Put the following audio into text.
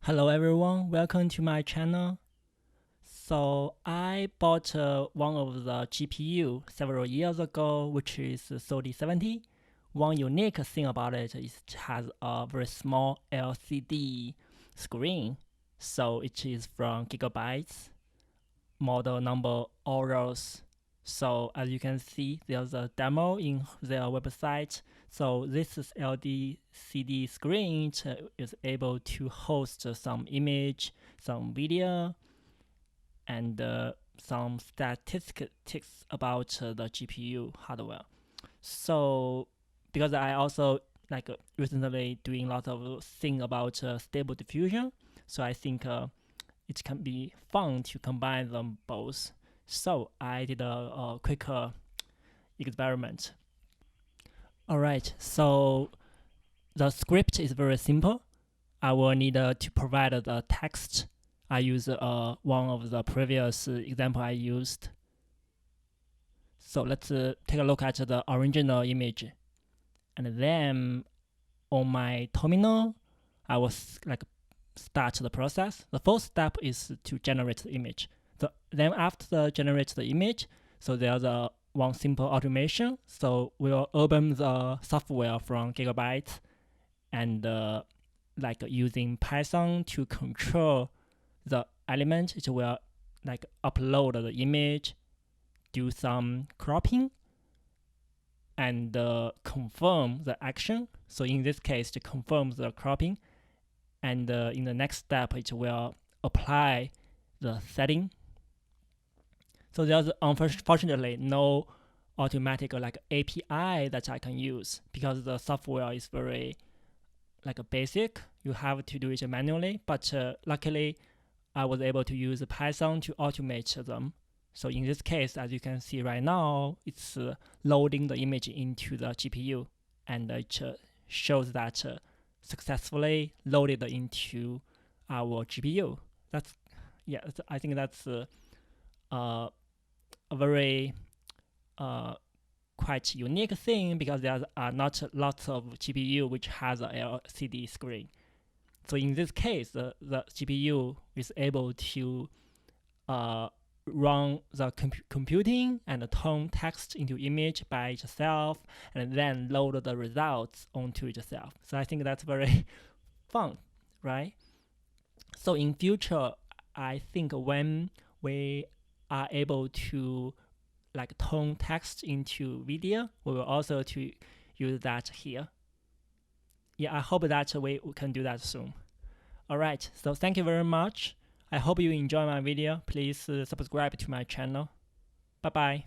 Hello everyone, welcome to my channel. So I bought one of the GPU several years ago, which is 3070. One unique thing about it is it has a very small LCD screen. So it is from Gigabytes, model number AORUS. So as you can see, there's a demo in their website. So this is LCD screen is able to host some image, some video, and some statistics about the GPU hardware. So because I also recently doing a lot of thing about stable diffusion, so I think it can be fun to combine them both. So I did a quick experiment. All right, so the script is very simple. I will need to provide the text. I use one of the previous example I used. So let's take a look at the original image. And then on my terminal, I will start the process. The first step is to generate the image. Then after generate the image, so there's one simple automation. So we'll open the software from Gigabyte and using Python to control the element. It will upload the image, do some cropping, and confirm the action. So in this case, to confirm the cropping, and in the next step, it will apply the setting. So there's unfortunately no automatic API that I can use because the software is very basic. You have to do it manually, but luckily I was able to use Python to automate them. So in this case, as you can see right now, it's loading the image into the GPU, and it shows that successfully loaded into our GPU. I think that's a very quite unique thing because there are not lots of GPU which has a LCD screen. So in this case, the GPU is able to run the computing and turn text into image by itself, and then load the results onto itself. So I think that's very fun, right? So in future, I think when we are able to turn text into video, we will also to use that here. Yeah, I hope that we can do that soon. All right, so thank you very much. I hope you enjoy my video. Please subscribe to my channel. Bye bye.